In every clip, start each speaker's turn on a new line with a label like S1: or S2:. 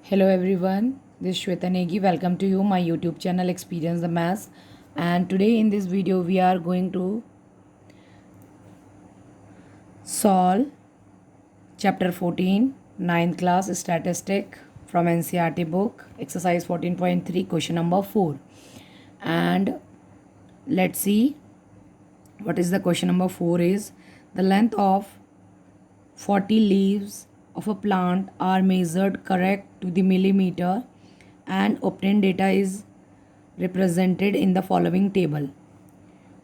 S1: Hello everyone, this is Shweta Negi. Welcome to you my YouTube channel Experience the Maths. And today in this video we are going to solve chapter 14 ninth class statistic from NCERT book exercise 14.3 question number 4. And let's see what is the question number 4 is. The length of 40 leaves of a plant are measured correct to the millimeter and obtained data is represented in the following table.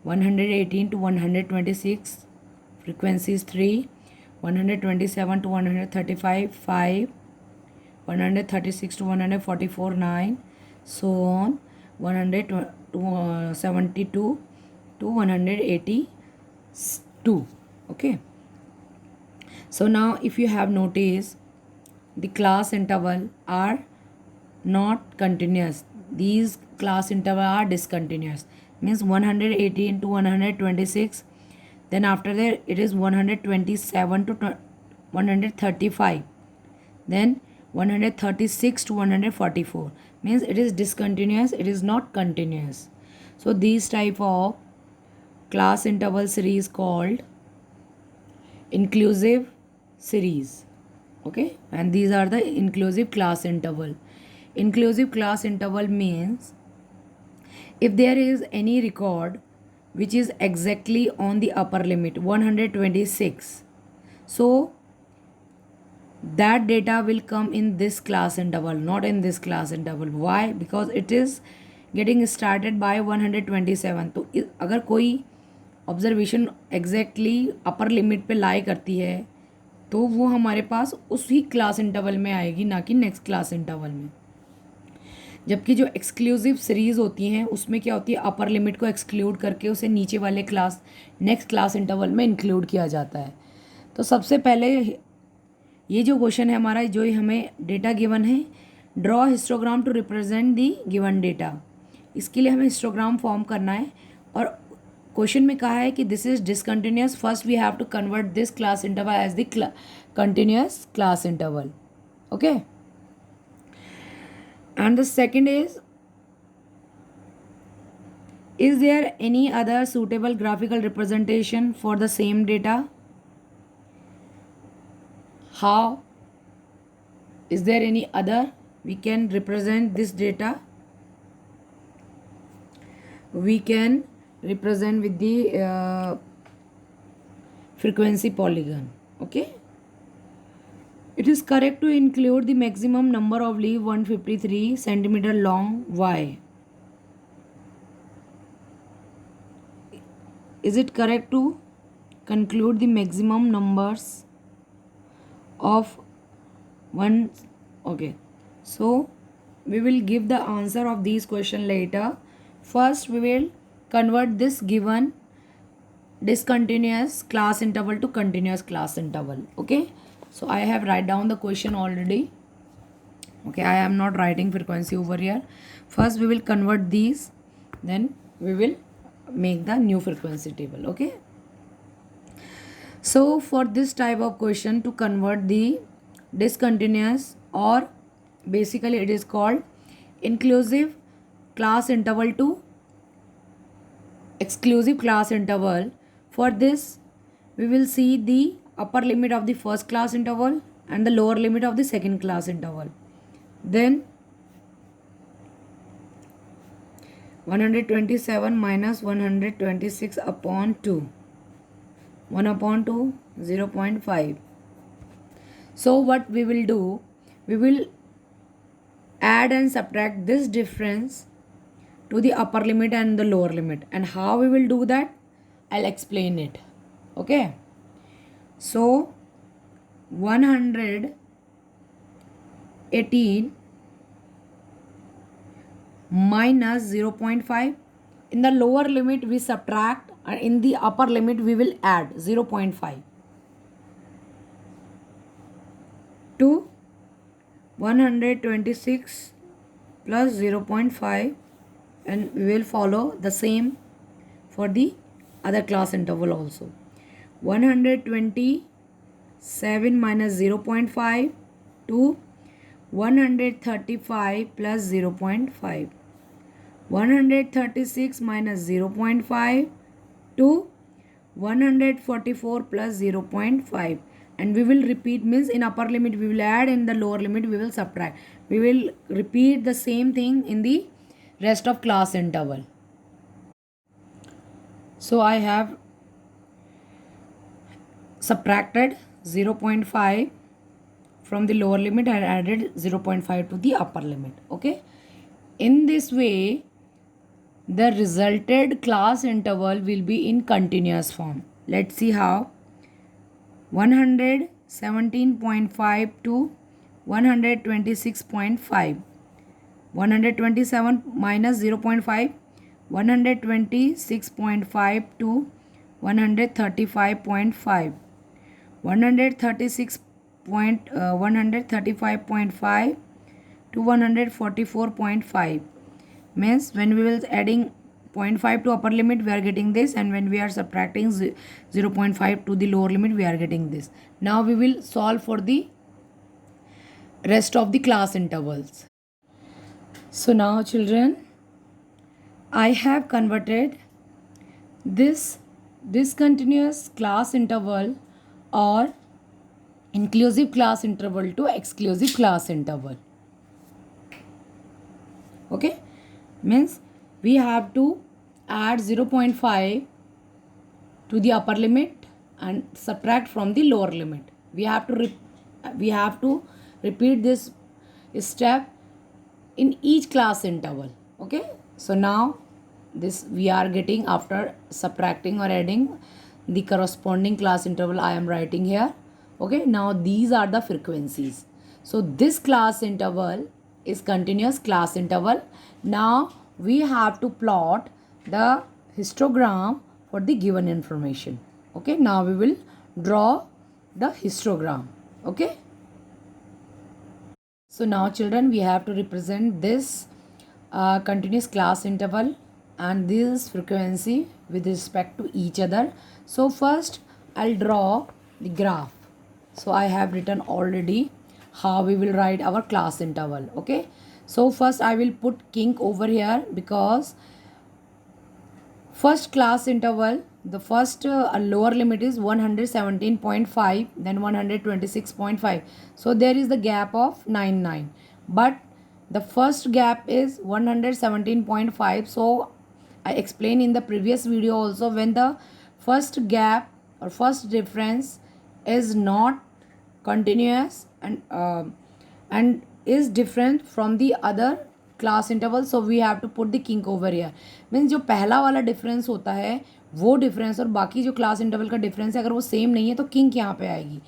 S1: 118 to 126, frequencies 3, 127 to 135, 5, 136 to 144, 9, so on, 172 to 182. Okay. So now if you have noticed, the class interval are not continuous. These class interval are discontinuous. Means 118 to 126. Then after that it is 127 to 135. Then 136 to 144. Means it is discontinuous. It is not continuous. So these type of class interval series called inclusive series. Okay, and these are the inclusive class interval. Inclusive class interval means if there is any record which is exactly on the upper limit 126, so that data will come in this class interval, not in this class interval. Why? Because it is getting started by 127. तो अगर कोई observation exactly upper limit पे लाई करती है तो वो हमारे पास उसी क्लास इंटरवल में आएगी, ना कि नेक्स्ट क्लास इंटरवल में. जबकि जो एक्सक्लूसिव सीरीज़ होती हैं उसमें क्या होती है, अपर लिमिट को एक्सक्लूड करके उसे नीचे वाले क्लास नेक्स्ट क्लास इंटरवल में इंक्लूड किया जाता है. तो सबसे पहले ये जो क्वेश्चन है हमारा, जो हमें डेटा गिवन है, draw histogram to represent the given data. इसके लिए हमें हिस्टोग्राम फॉर्म करना है और क्वेश्चन में कहा है कि this is discontinuous. First we have to convert this class interval as the continuous class interval. Okay, and the second is there any other suitable graphical representation for the same data? How is there any other we can represent this data? We can represent with the frequency polygon. Okay, it is correct to include the maximum number of leaf 153 centimeter long. Why? Is it correct to conclude the maximum numbers of one? Okay, so we will give the answer of these question later. First we will convert this given discontinuous class interval to continuous class interval. Okay, so I have write down the question already. Okay, I am not writing frequency over here. First we will convert these, then we will make the new frequency table. Okay, so for this type of question, to convert the discontinuous, or basically it is called inclusive class interval to exclusive class interval, for this we will see the upper limit of the first class interval and the lower limit of the second class interval. Then 127 minus 126 upon 2, 1 upon 2, 0.5. So what we will do, we will add and subtract this difference to the upper limit and the lower limit. And how we will do that, I'll explain it. Okay, so 118 minus 0.5, in the lower limit we subtract and in the upper limit we will add 0.5 to 126 plus 0.5, and we will follow the same for the other class interval also. 127 minus 0.5 to 135 plus 0.5. 136 minus 0.5 to 144 plus 0.5, and we will repeat, means in upper limit we will add, in the lower limit we will subtract. We will repeat the same thing in the rest of class interval. So I have subtracted 0.5 from the lower limit and added 0.5 to the upper limit. Okay, in this way the resulted class interval will be in continuous form. Let's see how. 117.5 to 126.5. 127 minus 0.5. 126.5 to 135.5. 135.5 to 144.5. Means when we will adding 0.5 to upper limit we are getting this, and when we are subtracting 0.5 to the lower limit we are getting this. Now we will solve for the rest of the class intervals. So now children, I have converted this discontinuous class interval or inclusive class interval to exclusive class interval. Okay, means we have to add 0.5 to the upper limit and subtract from the lower limit. We have to repeat this step in each class interval. Okay, so now this we are getting after subtracting or adding the corresponding class interval I am writing here. Okay, now these are the frequencies. So this class interval is continuous class interval. Now we have to plot the histogram for the given information. Okay, now we will draw the histogram. Okay, so now children, we have to represent this continuous class interval and this frequency with respect to each other. So first I'll draw the graph. So I have written already how we will write our class interval. Okay, so first I will put kink over here because first class interval, the first lower limit is 117.5, then 126.5. So there is the gap of 99. But the first gap is 117.5. So I explained in the previous video also, when the first gap or first difference is not continuous and is different from the other class interval, so we have to put the kink over here. Means जो पहला वाला difference होता है वो difference और बाकी जो class interval का डिफरेंस है अगर वो सेम नहीं है तो किंक यहाँ पे आएगी.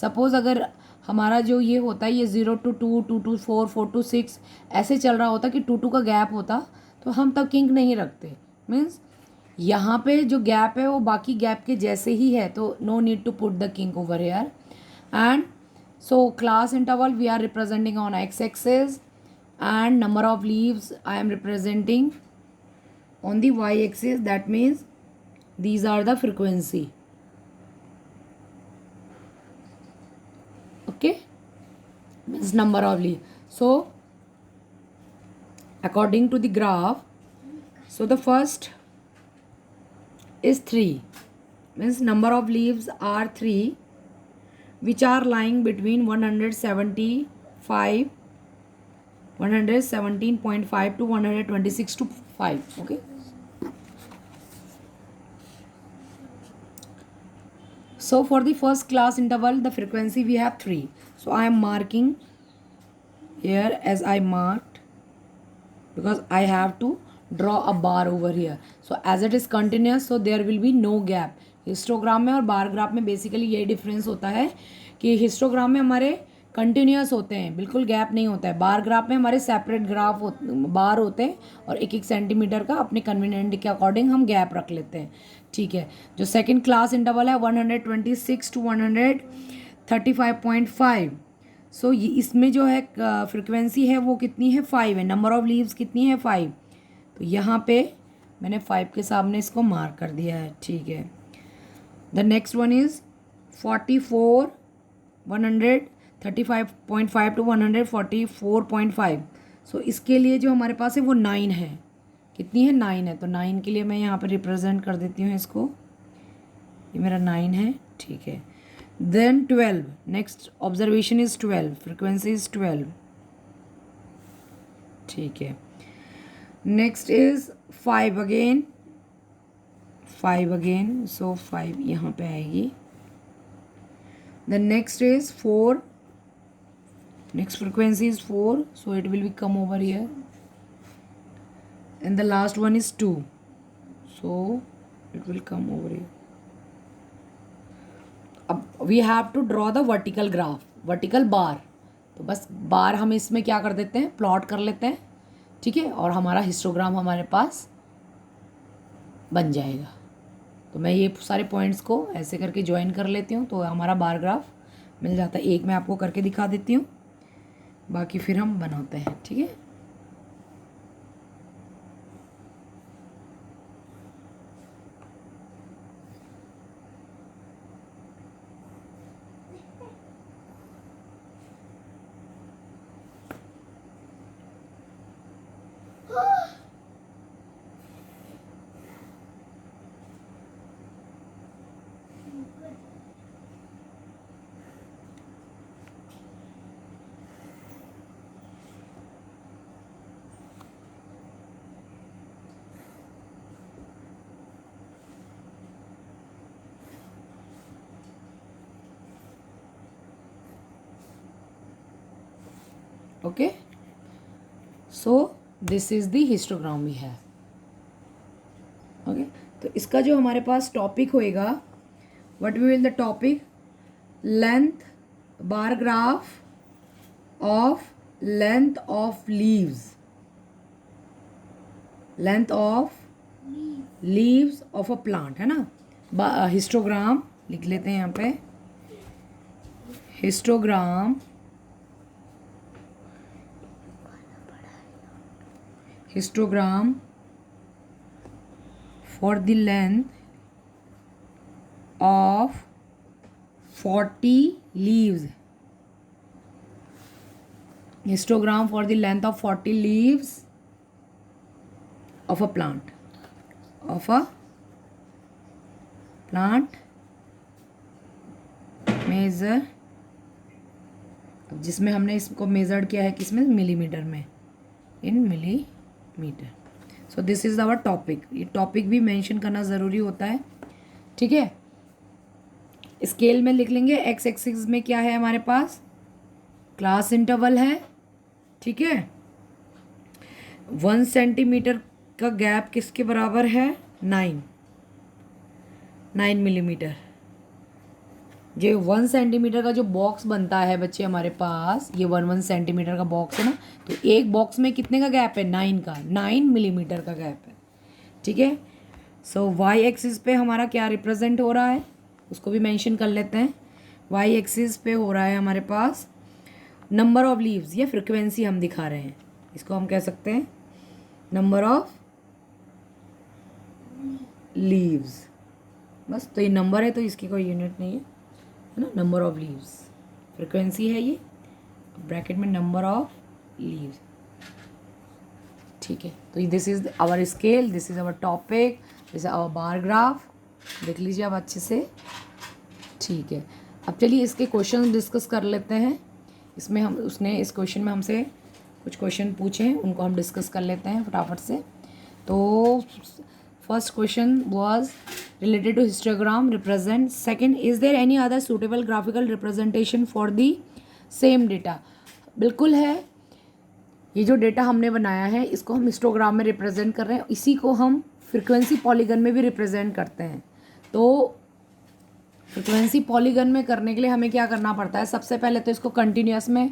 S1: सपोज अगर हमारा जो ये होता है ये 0 to 2, 2 to 4, 4 to 6 ऐसे चल रहा होता कि 2 2 का गैप होता तो हम तब किंक नहीं रखते. मीन्स यहाँ पे जो गैप है वो बाकी गैप के जैसे ही है तो no need to put the kink over here. And so class interval we are representing on X axis and number of leaves I am representing on the y axis. That means these are the frequency. Okay, means number of leaves. So according to the graph, so the first is 3, means number of leaves are 3 which are lying between 117.5 to 126 to 5. Okay, so for the first class interval the frequency we have 3. So I am marking here as I marked because I have to draw a bar over here. So as it is continuous, so there will be no gap. Histogram में और bar graph में basically यही difference होता है कि histogram में हमारे continuous होते हैं, बिल्कुल गैप नहीं होता है. बार ग्राफ में हमारे सेपरेट बार होते हैं और 1-1 सेंटीमीटर का अपने कन्वीनियंट के अकॉर्डिंग हम गैप रख लेते हैं. ठीक है, जो सेकंड क्लास इंटरवल है 126 टू 135.5. सो ये इसमें जो है फ्रिक्वेंसी है वो कितनी है 5 है. नंबर ऑफ लीव्स कितनी है 5. तो यहाँ पे मैंने 5 के सामने इसको मार्क कर दिया है. ठीक है, the next one is 44, 100 35.5 to 144.5। सो इसके लिए जो हमारे पास है वो 9 है। कितनी है? 9 है। तो 9 के लिए मैं यहाँ पर रिप्रेजेंट कर देती हूँ इसको। ये मेरा 9 है, ठीक है। Then 12, next observation is 12, frequency is 12, ठीक है। Next is 5 again, 5 again, so 5 यहाँ पे आएगी। Then next is 4, next frequency is 4, so it will be come over here, and the last one is 2, so it will come over here. अब we have to draw the vertical graph, vertical bar। तो बस बार हम इसमें क्या कर देते हैं, plot कर लेते हैं, ठीक है, और हमारा हिस्टोग्राम हमारे पास बन जाएगा। तो मैं ये सारे पॉइंट्स को ऐसे करके ज्वाइन कर लेती हूँ, तो हमारा बार ग्राफ मिल जाता है। एक मैं आपको करके दिखा देती हूँ, बाकी फिर हम बनाते हैं, ठीक है। Okay, so this is the histogram we have. Okay, तो इसका जो हमारे पास टॉपिक होएगा, what we will the topic, length bar graph of length of leaves, length of leaves of a plant, है ना। हिस्टोग्राम लिख लेते हैं यहाँ पे, histogram, histogram for the length of 40 leaves, histogram for the length of 40 leaves of a plant, of a plant, measure, जिसमें हमने इसको मेजर्ड किया है किसमें, मिलीमीटर में, in millimetre. So this is our topic. ये टॉपिक भी मेंशन करना ज़रूरी होता है, ठीक है। स्केल में लिख लेंगे, एक्स एक्सिस में क्या है हमारे पास, क्लास इंटरवल है, ठीक है। 1 सेंटीमीटर का गैप किसके बराबर है, 9 मिलीमीटर। जो 1 सेंटीमीटर का जो बॉक्स बनता है बच्चे हमारे पास, ये 1 सेंटीमीटर का बॉक्स है ना, तो एक बॉक्स में कितने का गैप है, 9 का, 9 मिलीमीटर का गैप है, ठीक है। सो वाई एक्सिस पे हमारा क्या रिप्रेजेंट हो रहा है, उसको भी मेंशन कर लेते हैं। वाई एक्सिस पे हो रहा है हमारे पास नंबर ऑफ लीव्स, ये फ्रिक्वेंसी हम दिखा रहे हैं, इसको हम कह सकते हैं नंबर ऑफ लीव्स। बस, तो ये नंबर है तो इसकी कोई यूनिट नहीं है ना, नंबर ऑफ लीव्स, फ्रिक्वेंसी है ये, ब्रैकेट में नंबर ऑफ लीव्स, ठीक है। तो this is our scale, this is our topic, this is our bar graph, देख लीजिए आप अच्छे से, ठीक है। अब चलिए इसके क्वेश्चन डिस्कस कर लेते हैं। इसमें हम, उसने इस क्वेश्चन में हमसे कुछ क्वेश्चन पूछे हैं, उनको हम डिस्कस कर लेते हैं फटाफट से। तो first question was related to histogram represent, second is there any other suitable graphical representation for the same data। बिल्कुल है, ये जो डेटा हमने बनाया है इसको हम हिस्टोग्राम में रिप्रेजेंट कर रहे हैं, इसी को हम फ्रिक्वेंसी पॉलीगन में भी रिप्रेजेंट करते हैं। तो फ्रिक्वेंसी पॉलीगन में करने के लिए हमें क्या करना पड़ता है, सबसे पहले तो इसको कंटिन्यूस में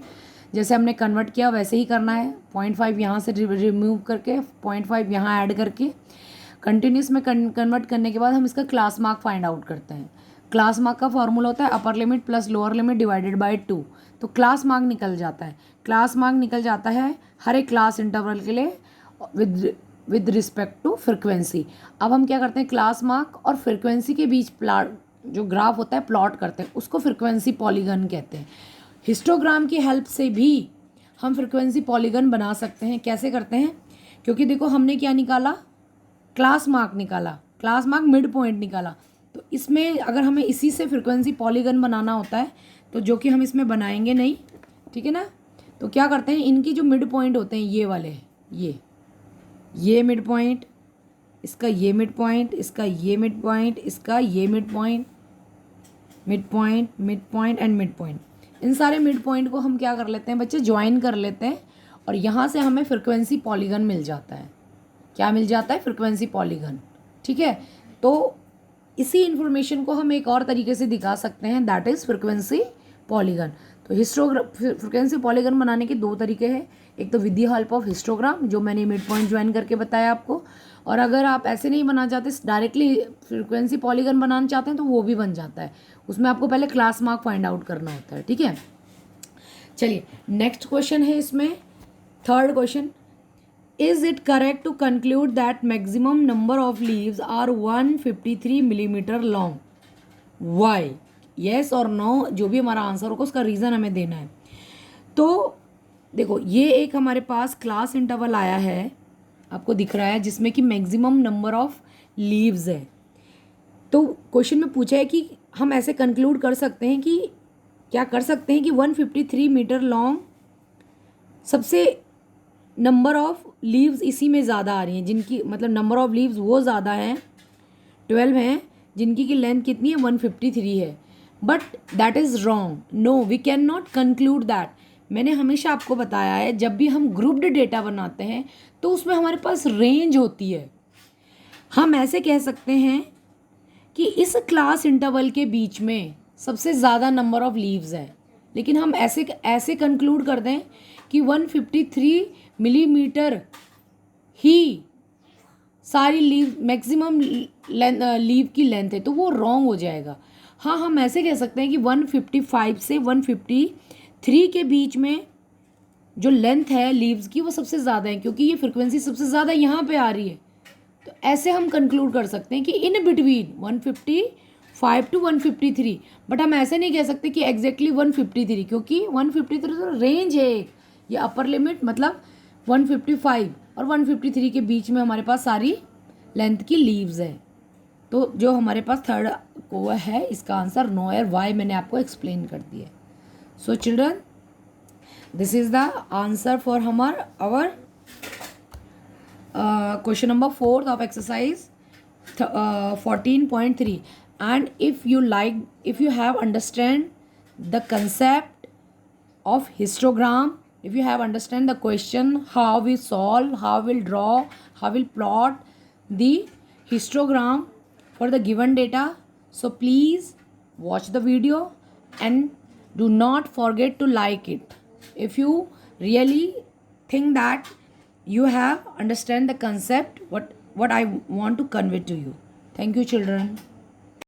S1: जैसे हमने कन्वर्ट किया वैसे ही करना है, 0.5 यहाँ से रिमूव करके 0.5 यहाँ ऐड करके कंटिन्यूस में कन्वर्ट करने के बाद हम इसका क्लास मार्क फाइंड आउट करते हैं। क्लास मार्क का फॉर्मूला होता है upper limit plus lower limit divided by 2, तो क्लास मार्क निकल जाता है। क्लास मार्क निकल जाता है हर एक क्लास इंटरवल के लिए विद रिस्पेक्ट टू फ्रिक्वेंसी। अब हम क्या करते हैं, क्लास मार्क और फ्रिक्वेंसी के बीच प्लॉट जो ग्राफ होता है प्लॉट करते हैं, उसको फ्रिक्वेंसी पॉलीगन कहते हैं। हिस्टोग्राम की हेल्प से भी हम फ्रिक्वेंसी पॉलीगन बना सकते हैं। कैसे करते हैं? क्योंकि देखो हमने क्या निकाला, क्लास मार्क निकाला, क्लास मार्क मिड पॉइंट निकाला। तो इसमें अगर हमें इसी से फ्रिक्वेंसी पॉलीगन बनाना होता है, तो जो कि हम इसमें बनाएंगे नहीं, ठीक है ना। तो क्या करते हैं, इनकी जो मिड पॉइंट होते हैं ये वाले, ये मिड पॉइंट, इसका ये मिड पॉइंट, इसका ये मिड पॉइंट, इसका ये mid point, mid point, mid point and mid point, इन सारे मिड पॉइंट को हम क्या कर लेते हैं बच्चे, ज्वाइन कर लेते हैं, और यहाँ से हमें फ्रिक्वेंसी पॉलीगन मिल जाता है। क्या मिल जाता है? Frequency polygon. ठीक है, तो इसी इन्फॉर्मेशन को हम एक और तरीके से दिखा सकते हैं, दैट इज़ फ्रिक्वेंसी पॉलीगन। तो फ्रिक्वेंसी पॉलीगन बनाने के दो तरीके हैं, एक तो with the help of histogram, जो मैंने मिड पॉइंट ज्वाइन करके बताया आपको, और अगर आप ऐसे नहीं बनाना चाहते, डायरेक्टली फ्रिक्वेंसी पॉलीगन बनाना चाहते हैं, तो वो भी बन जाता है। उसमें आपको पहले क्लास मार्क फाइंड आउट करना होता है। ठीक है, चलिए नेक्स्ट क्वेश्चन है इसमें, third question, is it correct to conclude that maximum number of leaves are 153 millimetre long? Why? Yes और नो, जो भी हमारा आंसर होगा उसका रीज़न हमें देना है। तो देखो ये एक हमारे पास क्लास इंटरवल आया है, आपको दिख रहा है, जिसमें कि मैक्सिमम नंबर ऑफ लीव्स है। तो क्वेश्चन में पूछा है कि हम ऐसे कंक्लूड कर सकते हैं कि, क्या कर सकते हैं कि 153 मीटर लॉन्ग सबसे नंबर ऑफ लीव्स इसी में ज़्यादा आ रही हैं, जिनकी मतलब नंबर ऑफ लीव्स वो ज़्यादा हैं, 12 हैं, जिनकी की लेंथ कितनी है, 153 है। But that is wrong, no we can not conclude that. मैंने हमेशा आपको बताया है, जब भी हम ग्रुप्ड डेटा बनाते हैं तो उसमें हमारे पास रेंज होती है। हम ऐसे कह सकते हैं कि इस क्लास इंटरवल के बीच में सबसे ज़्यादा नंबर ऑफ लीव्स है, लेकिन हम ऐसे कंक्लूड कर दें कि 153 मिलीमीटर ही सारी लीव मैक्सिमम लीव की लेंथ है, तो वो रॉन्ग हो जाएगा। हाँ, हम ऐसे कह सकते हैं कि 155 से 153 के बीच में जो लेंथ है लीव्स की वो सबसे ज़्यादा है, क्योंकि ये फ्रिक्वेंसी सबसे ज़्यादा यहाँ पे आ रही है। तो ऐसे हम कंक्लूड कर सकते हैं कि इन बिटवीन 155 टू 153, बट हम ऐसे नहीं कह सकते कि एग्जैक्टली 153, क्योंकि 153 तो रेंज है, ये अपर लिमिट मतलब 155 और 153 के बीच में हमारे पास सारी लेंथ की लीव्स है। तो जो हमारे पास थर्ड को है, इसका आंसर नो है। वाई मैंने आपको एक्सप्लेन कर दिया। So children, this is the answer for our question number 4 of exercise 14.3. And if you have understand the concept of histogram, if you have understand the question, how we solve, how we'll draw, how we'll plot the histogram for the given data, so please watch the video and do not forget to like it if you really think that you have understand the concept what I want to convey to you. Thank you children.